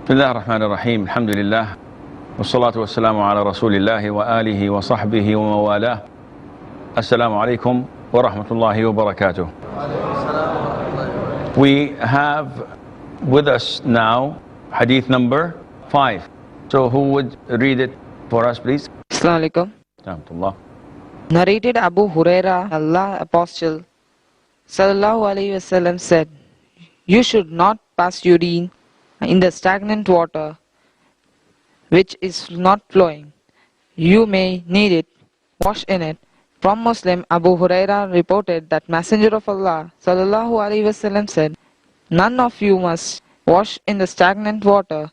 بسم الله الرحمن الرحيم الحمد لله والصلاة والسلام على رسول الله وآله وصحبه وموالاه. السلام عليكم ورحمة الله وبركاته. We have with us now hadith number 5. So who would read it for us, please? Assalamu alaikum. Narrated Abu Huraira, Allah Apostle Sallallahu Alaihi Wasallam said, "You should not pass urine in the stagnant water which is not flowing. You may need it, wash in it." From Muslim, Abu Huraira reported that Messenger of Allah Sallallahu Alaihi Wasallam said, "None of you must wash in the stagnant water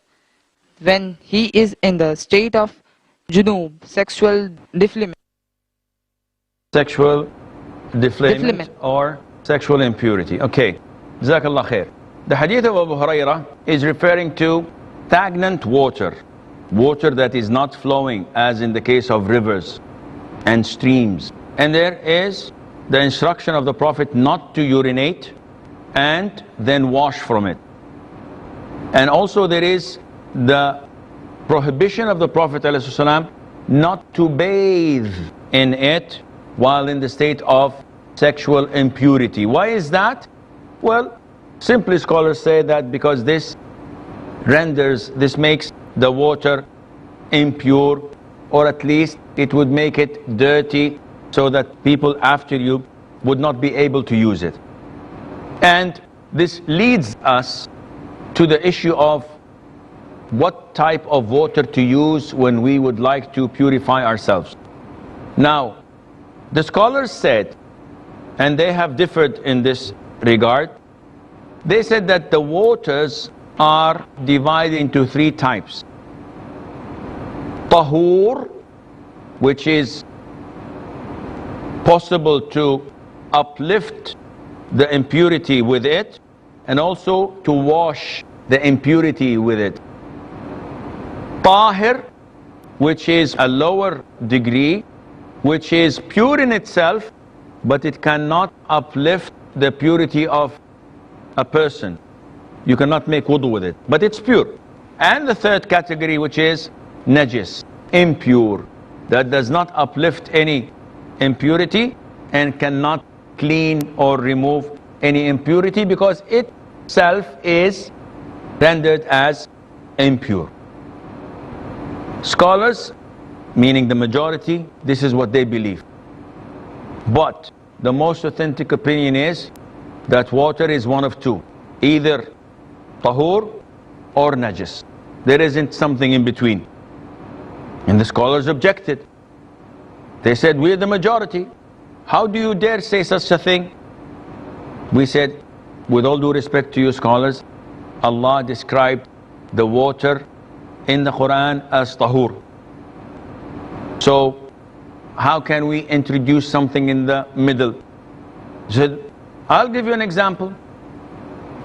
when he is in the state of junub, sexual defilement. Sexual defilement or sexual impurity. Okay, Jazakallah khair. The hadith of Abu Huraira is referring to stagnant water, water that is not flowing, as in the case of rivers and streams. And there is the instruction of the Prophet not to urinate and then wash from it. And also there is the prohibition of the Prophet ﷺ not to bathe in it while in the state of sexual impurity. Why is that? Well, simply scholars say that because this makes the water impure, or at least it would make it dirty so that people after you would not be able to use it. And this leads us to the issue of what type of water to use when we would like to purify ourselves. Now, the scholars said, and they have differed in this regard, they said that the waters are divided into 3 types. Tahur, which is possible to uplift the impurity with it, and also to wash the impurity with it. Tahir, which is a lower degree, which is pure in itself, but it cannot uplift the purity of a person. You cannot make wudu with it, but it's pure. And the 3rd category, which is najis, impure, that does not uplift any impurity and cannot clean or remove any impurity because itself is rendered as impure. Scholars, meaning the majority, this is what they believe. But the most authentic opinion is that water is one of 2, either tahur or najis. There isn't something in between. And the scholars objected. They said, we're the majority. How do you dare say such a thing? We said, with all due respect to you scholars, Allah described the water in the Quran as tahur. So how can we introduce something in the middle? So I'll give you an example.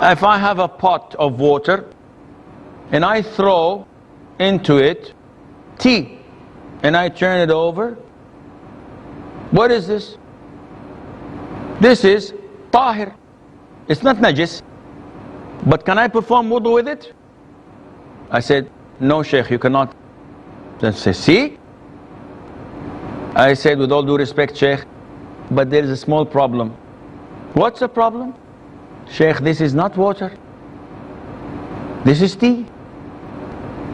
If I have a pot of water and I throw into it tea and I turn it over, what is this? This is tahir. It's not najis. But can I perform wudu with it? I said, no, Sheikh, you cannot. Then say, see? I said, with all due respect, Sheikh, but there is a small problem. What's the problem? Sheikh, this is not water. This is tea.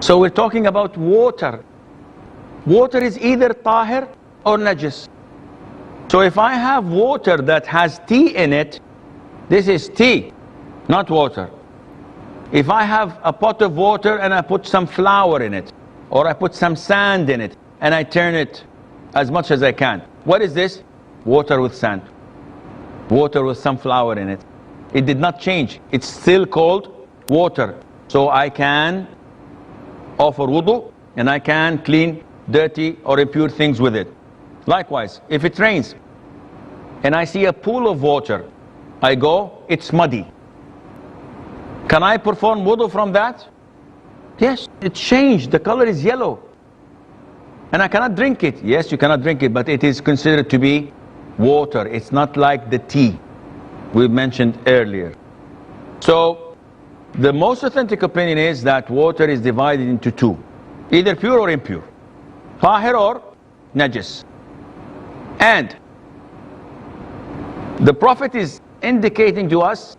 So we're talking about water. Water is either tahir or najis. So if I have water that has tea in it, this is tea, not water. If I have a pot of water and I put some flour in it, or I put some sand in it, and I turn it as much as I can, what is this? Water with sand. Water with some flour in it. It did not change. It's still called water. So I can offer wudu and I can clean dirty or impure things with it. Likewise, if it rains and I see a pool of water, I go, it's muddy. Can I perform wudu from that? Yes, it changed. The color is yellow. And I cannot drink it. Yes, you cannot drink it, but it is considered to be water. It's not like the tea we mentioned earlier. So the most authentic opinion is that water is divided into two, either pure or impure, tahir or najis. And the Prophet is indicating to us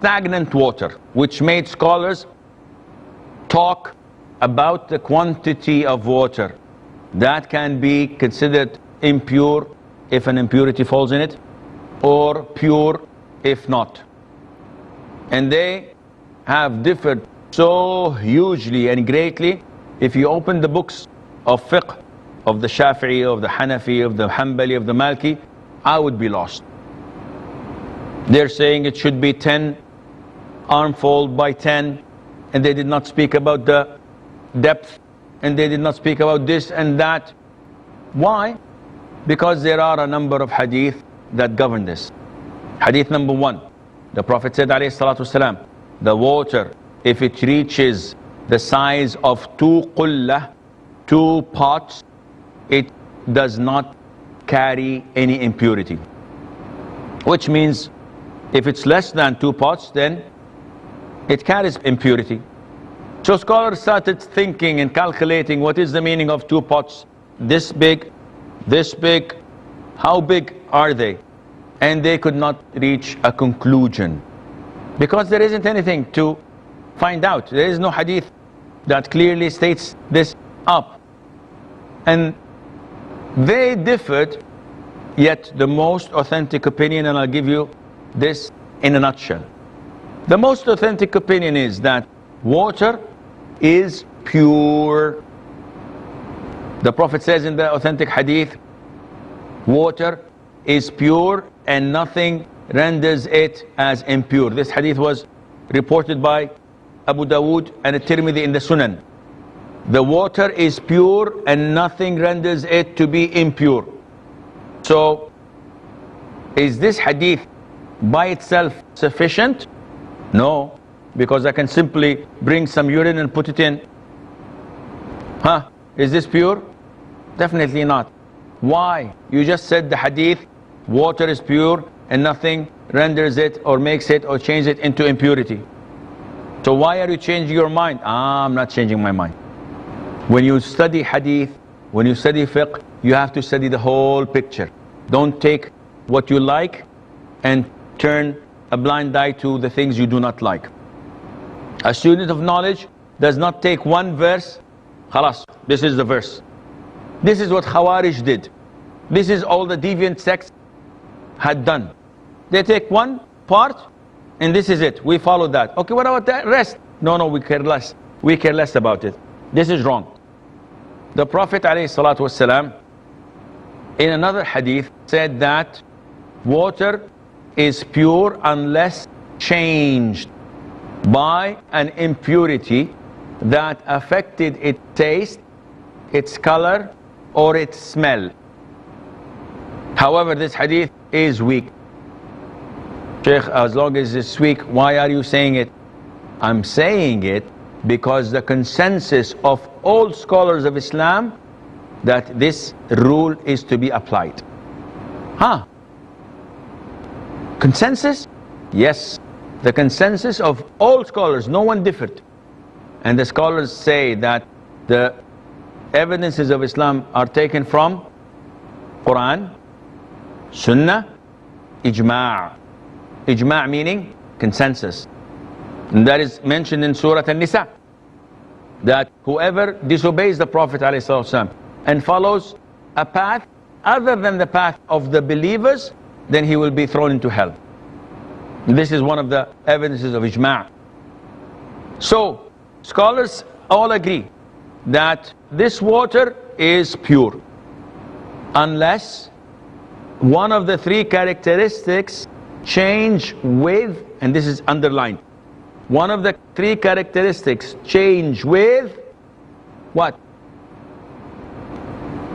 stagnant water, which made scholars talk about the quantity of water that can be considered impure if an impurity falls in it, or pure if not. And they have differed so hugely and greatly. If you open the books of fiqh of the Shafi'i, of the Hanafi, of the Hanbali, of the Malki, I would be lost. They're saying it should be 10 armful by 10, and they did not speak about the depth, and they did not speak about this and that. Why? Because there are a number of hadith that govern this. Hadith number 1, the Prophet said alayhi salatu wasalam, the water, if it reaches the size of 2 qullah, 2 pots, it does not carry any impurity. Which means if it's less than 2 pots, then it carries impurity. So scholars started thinking and calculating what is the meaning of 2 pots, this big, how big are they? And they could not reach a conclusion, because there isn't anything to find out. There is no hadith that clearly states this up. And they differed, yet the most authentic opinion, and I'll give you this in a nutshell. The most authentic opinion is that water is pure. The Prophet says in the authentic hadith, water is pure and nothing renders it as impure. This hadith was reported by Abu Dawood and At-Tirmidhi in the Sunan. The water is pure and nothing renders it to be impure. So, is this hadith by itself sufficient? No, because I can simply bring some urine and put it in. Is this pure? Definitely not. Why? You just said the hadith, water is pure and nothing renders it or makes it or changes it into impurity. So why are you changing your mind? I'm not changing my mind. When you study hadith, when you study fiqh, you have to study the whole picture. Don't take what you like and turn a blind eye to the things you do not like. A student of knowledge does not take one verse, khalas, this is the verse. This is what Khawarij did. This is all the deviant sects had done. They take one part and this is it. We follow that. Okay, what about the rest? No, we care less. We care less about it. This is wrong. The Prophet ﷺ in another hadith said that water is pure unless changed by an impurity that affected its taste, its color, or its smell. However, this hadith is weak. Sheikh, as long as it's weak, why are you saying it? I'm saying it because the consensus of all scholars of Islam that this rule is to be applied. Consensus? Yes. The consensus of all scholars, no one differed. And the scholars say that the evidences of Islam are taken from Quran, Sunnah, Ijma'. Ijma' meaning consensus. And that is mentioned in Surah An-Nisa, that whoever disobeys the Prophet ﷺ and follows a path other than the path of the believers, then he will be thrown into hell. This is one of the evidences of Ijma'. So, scholars all agree that this water is pure unless one of the 3 characteristics change with, and this is underlined, one of the 3 characteristics change with what?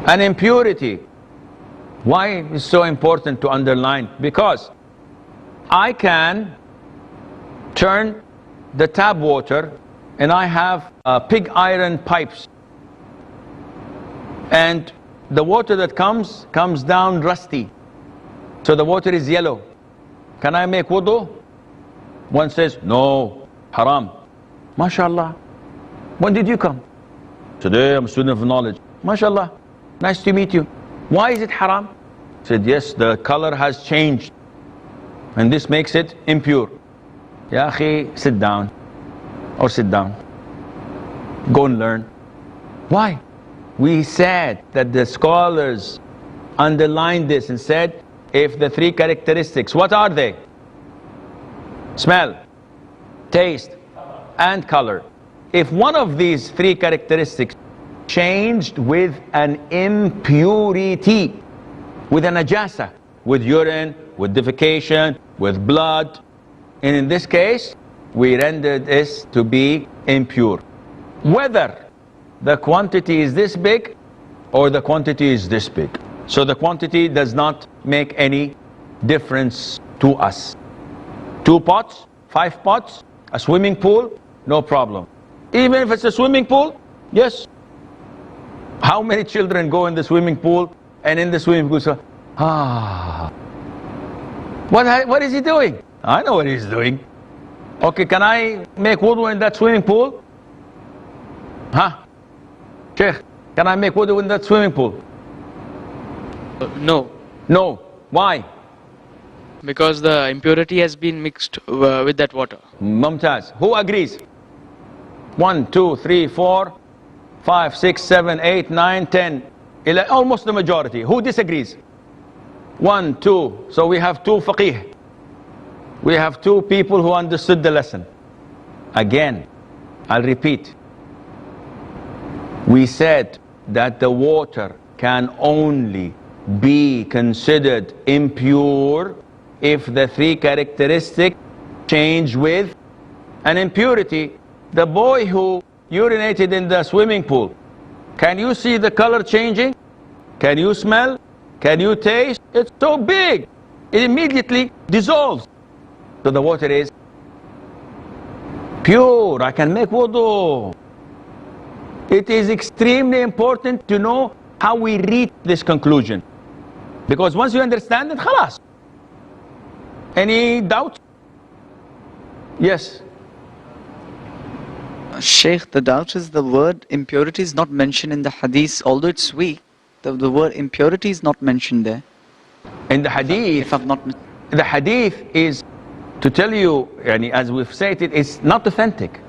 An impurity. Why is so important to underline? Because I can turn the tap water and I have pig iron pipes, and the water that comes down rusty, so the water is yellow. Can I make wudu? One says no, Haram. MashaAllah. When did you come? Today I'm a student of knowledge. MashaAllah. Nice to meet you. Why is it haram? I said, yes, the color has changed. And this makes it impure. Ya akhi, sit down. Or sit down. Go and learn. Why? We said that the scholars underlined this and said, if the three characteristics, what are they? Smell, taste, and color. If one of these three characteristics changed with an impurity, with a najasa, with urine, with defecation, with blood, and in this case, we rendered this to be impure. Whether the quantity is this big or the quantity is this big. So the quantity does not make any difference to us. 2 pots, 5 pots, a swimming pool, no problem. Even if it's a swimming pool, yes. How many children go in the swimming pool and in the swimming pool say, what is he doing? I know what he's doing. Okay, can I make wudu in that swimming pool? Sheikh, can I make wudu in that swimming pool? No. No. Why? Because the impurity has been mixed with that water. Mumtaz. Who agrees? 1, 2, 3, 4, 5, 6, 7, 8, 9, 10, 11, almost the majority. Who disagrees? 1, 2. So we have 2 faqih. We have 2 people who understood the lesson. Again, I'll repeat. We said that the water can only be considered impure if the 3 characteristics change with an impurity. The boy who urinated in the swimming pool, can you see the color changing? Can you smell? Can you taste? It's so big. It immediately dissolves. So the water is pure. I can make wudu. It is extremely important to know how we reach this conclusion. Because once you understand it, khalas. Any doubt? Yes. Sheikh, the doubt is the word impurity is not mentioned in the hadith. Although it's weak, the word impurity is not mentioned there. In the hadith, If I've not... the hadith is to tell you, as we've said, it's not authentic.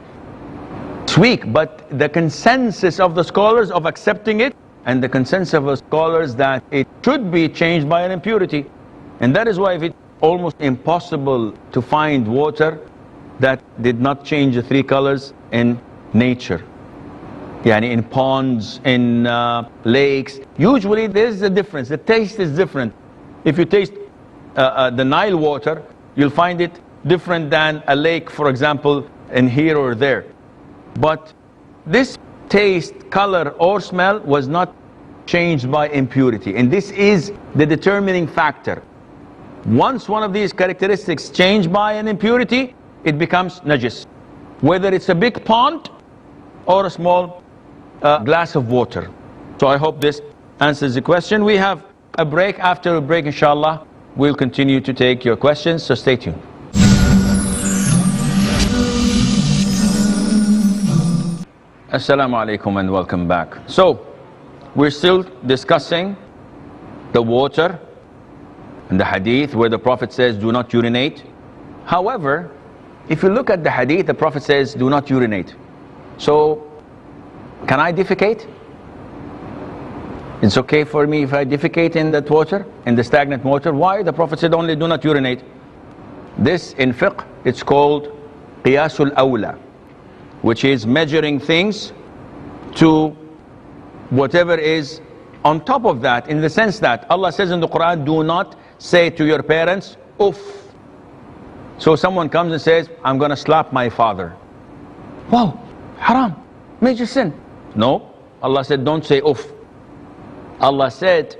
It's weak, but the consensus of the scholars of accepting it, and the consensus of the scholars that it should be changed by an impurity. And that is why it's almost impossible to find water that did not change the 3 colors in nature. In ponds, in lakes. Usually there's a difference. The taste is different. If you taste the Nile water, you'll find it different than a lake, for example, in here or there. But this taste, color, or smell was not changed by impurity. And this is the determining factor. Once one of these characteristics changed by an impurity, it becomes najis. Whether it's a big pond or a small glass of water. So I hope this answers the question. We have a break. After a break, inshallah, we'll continue to take your questions, so stay tuned. Assalamu alaikum and welcome back. So, we're still discussing the water and the hadith where the Prophet says, do not urinate. However, if you look at the hadith, the Prophet says, do not urinate. So, can I defecate? It's okay for me if I defecate in that water, in the stagnant water. Why? The Prophet said only do not urinate. This in fiqh, it's called qiyasul awla, which is measuring things to whatever is on top of that, in the sense that Allah says in the Quran, do not say to your parents, uff. So someone comes and says, I'm going to slap my father. Wow, haram, major sin. No, Allah said don't say uff. Allah said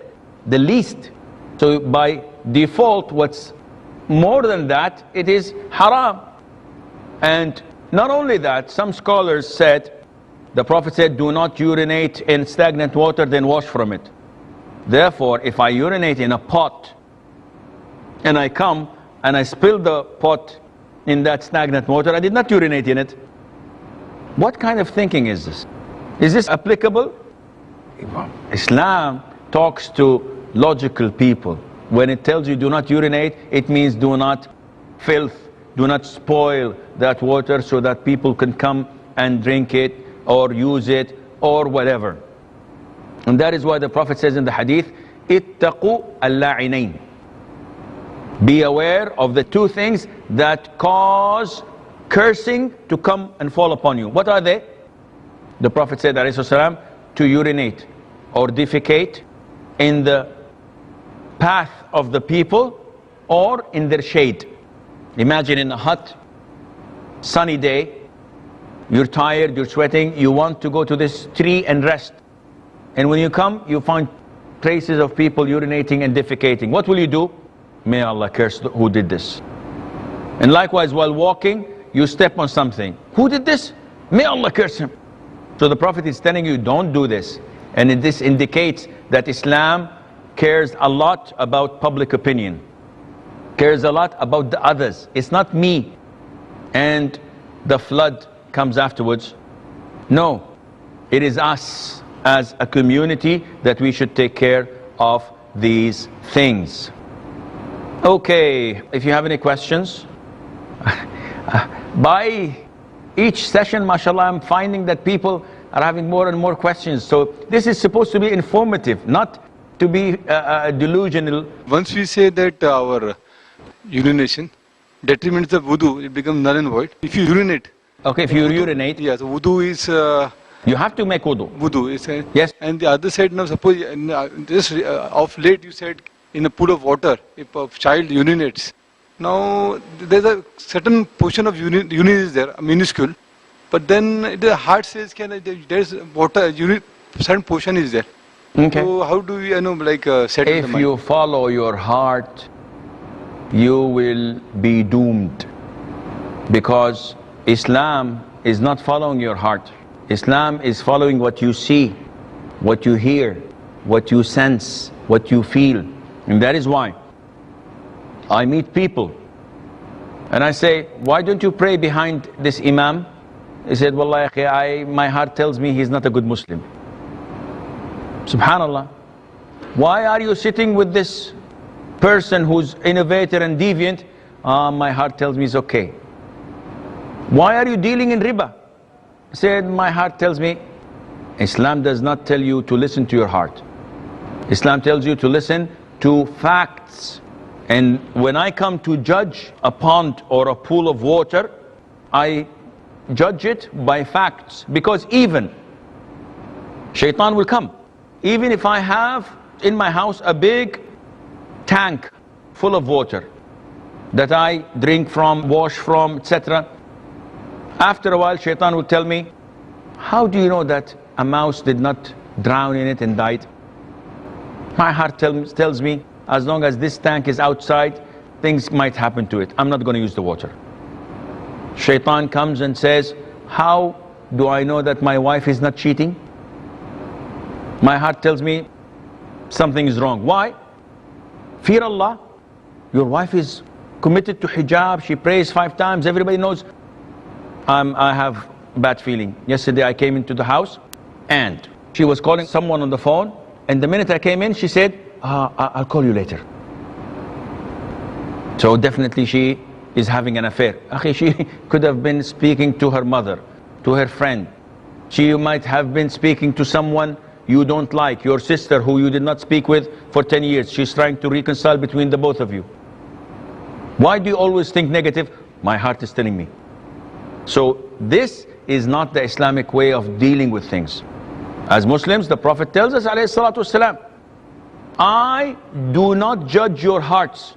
the least. So by default, what's more than that, it is haram. And not only that, some scholars said, the Prophet said, do not urinate in stagnant water, then wash from it. Therefore, if I urinate in a pot, and I come and I spill the pot in that stagnant water. I did not urinate in it. What kind of thinking is this? Is this applicable? Islam talks to logical people. When it tells you do not urinate, it means do not filth, do not spoil that water so that people can come and drink it or use it or whatever. And that is why the Prophet says in the hadith, ittaqu al-la'inain. Be aware of the two things that cause cursing to come and fall upon you. What are they? The Prophet said, alayhi salam, to urinate or defecate in the path of the people or in their shade. Imagine in a hot, sunny day, you're tired, you're sweating, you want to go to this tree and rest. And when you come, you find traces of people urinating and defecating. What will you do? May Allah curse who did this. And likewise, while walking, you step on something. Who did this? May Allah curse him. So the Prophet is telling you, don't do this. And this indicates that Islam cares a lot about public opinion, cares a lot about the others. It's not me and the flood comes afterwards. No, it is us as a community that we should take care of these things. Okay, if you have any questions, by each session, mashallah, I'm finding that people are having more and more questions. So this is supposed to be informative, not to be delusional. Once we say that our urination detriments the wudu, it becomes null and void. If you urinate. Okay, if you urinate. Yeah, so wudu is... you have to make wudu. Wudu is... Yes. And the other side, now suppose, just of late you said, in a pool of water, if a child urinates, now there's a certain portion of urine is there, minuscule, but then the heart says, there's water, certain portion is there. Okay. So how do we, set if the mind? you follow your heart, you will be doomed, because Islam is not following your heart. Islam is following what you see, what you hear, what you sense, what you feel. And that is why I meet people and I say, why don't you pray behind this imam? He said, wallahi, my heart tells me he's not a good Muslim. Subhanallah. Why are you sitting with this person who's innovator and deviant? My heart tells me he's okay. Why are you dealing in riba? He said, my heart tells me. Islam does not tell you to listen to your heart. Islam tells you to listen to facts. And when I come to judge a pond or a pool of water, I judge it by facts, because even shaitan will come. Even if I have in my house a big tank full of water that I drink from, wash from, etc. After a while, shaitan will tell me, how do you know that a mouse did not drown in it and died? My heart tells me, as long as this tank is outside, things might happen to it. I'm not going to use the water. Shaitan comes and says, how do I know that my wife is not cheating? My heart tells me something is wrong. Why? Fear Allah. Your wife is committed to hijab, she prays 5 times, everybody knows. I have bad feeling. Yesterday I came into the house and she was calling someone on the phone, and the minute I came in, she said, I'll call you later. So definitely she is having an affair. She could have been speaking to her mother, to her friend. She might have been speaking to someone you don't like, your sister who you did not speak with for 10 years. She's trying to reconcile between the both of you. Why do you always think negative? My heart is telling me. So this is not the Islamic way of dealing with things. As Muslims, the Prophet tells us, alayhi salatu wasalam, I do not judge your hearts.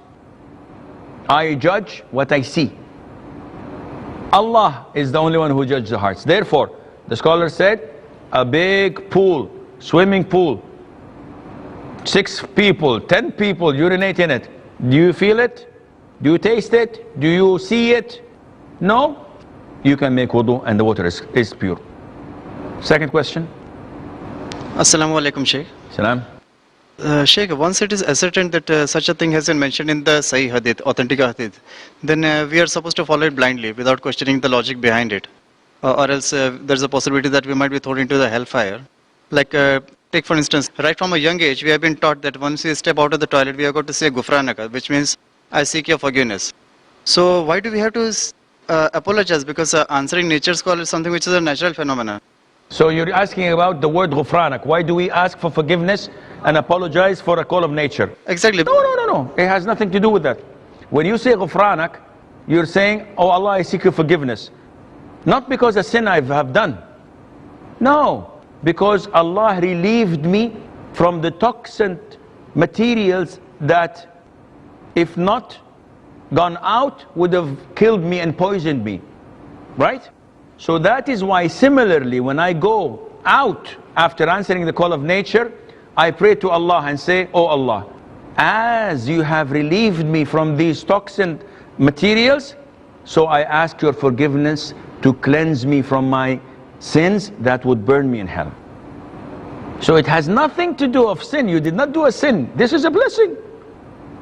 I judge what I see. Allah is the only one who judges the hearts. Therefore, the scholar said, a big pool, swimming pool, 6 people, 10 people urinate in it. Do you feel it? Do you taste it? Do you see it? No? You can make wudu and the water is pure. Second question. Assalamu alaikum, Sheikh. Salam. Sheikh, once it is ascertained that such a thing has been mentioned in the Sahih Hadith, authentic Hadith, then we are supposed to follow it blindly without questioning the logic behind it. Or else there's a possibility that we might be thrown into the hellfire. Like, take for instance, right from a young age, we have been taught that once we step out of the toilet, we have got to say Gufranaka, which means, I seek your forgiveness. So why do we have to apologize? Because answering nature's call is something which is a natural phenomenon. So you're asking about the word ghufranak. Why do we ask for forgiveness and apologize for a call of nature? Exactly. No. It has nothing to do with that. When you say ghufranak, you're saying, oh Allah, I seek your forgiveness. Not because of sin I have done. No, because Allah relieved me from the toxic materials that, if not gone out, would have killed me and poisoned me. Right? So that is why similarly, when I go out after answering the call of nature, I pray to Allah and say, oh Allah, as you have relieved me from these toxic materials, so I ask your forgiveness to cleanse me from my sins that would burn me in hell. So it has nothing to do of sin. You did not do a sin. This is a blessing.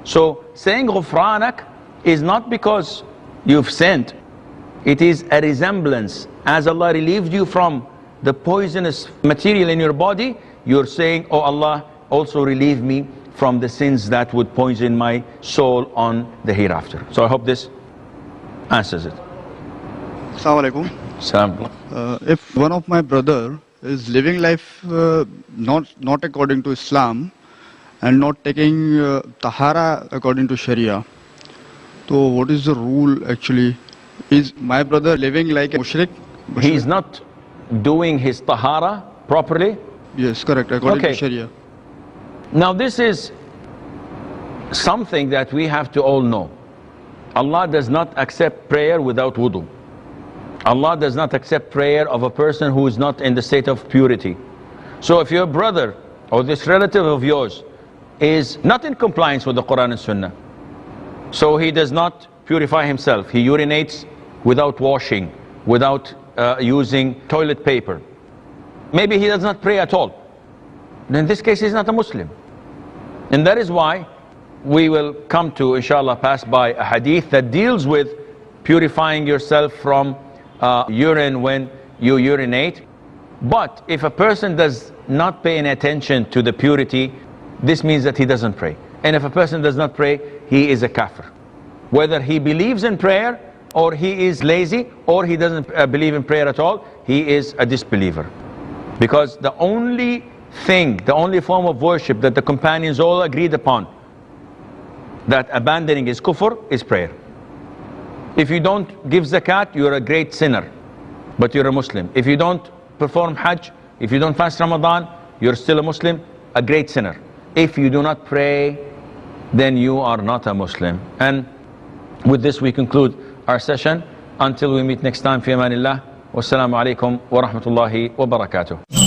So saying ghufranak is not because you've sinned. It is a resemblance. As Allah relieved you from the poisonous material in your body, you're saying, oh Allah, also relieve me from the sins that would poison my soul on the hereafter. So I hope this answers it. Assalamu alaikum. If one of my brother is living life not according to Islam and not taking tahara according to Sharia, so what is the rule actually? Is my brother living like a mushrik? He is not doing his tahara properly? Yes, correct, according to Sharia. Now this is something that we have to all know. Allah does not accept prayer without wudu. Allah does not accept prayer of a person who is not in the state of purity. So if your brother or this relative of yours is not in compliance with the Quran and Sunnah, so he does not purify himself, he urinates without washing, without using toilet paper, maybe he does not pray at all, then in this case he's not a Muslim. And that is why we will come to, inshallah, pass by a hadith that deals with purifying yourself from urine when you urinate. But if a person does not pay any attention to the purity, this means that he doesn't pray. And if a person does not pray, he is a kafir. Whether he believes in prayer, or he is lazy, or he doesn't believe in prayer at all, he is a disbeliever. Because the only thing, the only form of worship that the companions all agreed upon, that abandoning is kufr, is prayer. If you don't give zakat, you're a great sinner, but you're a Muslim. If you don't perform hajj, if you don't fast Ramadan, you're still a Muslim, a great sinner. If you do not pray, then you are not a Muslim. And with this we conclude our session. Until we meet next time, fi amanillah. Wassalamu alaikum wa rahmatullahi wa barakatuh.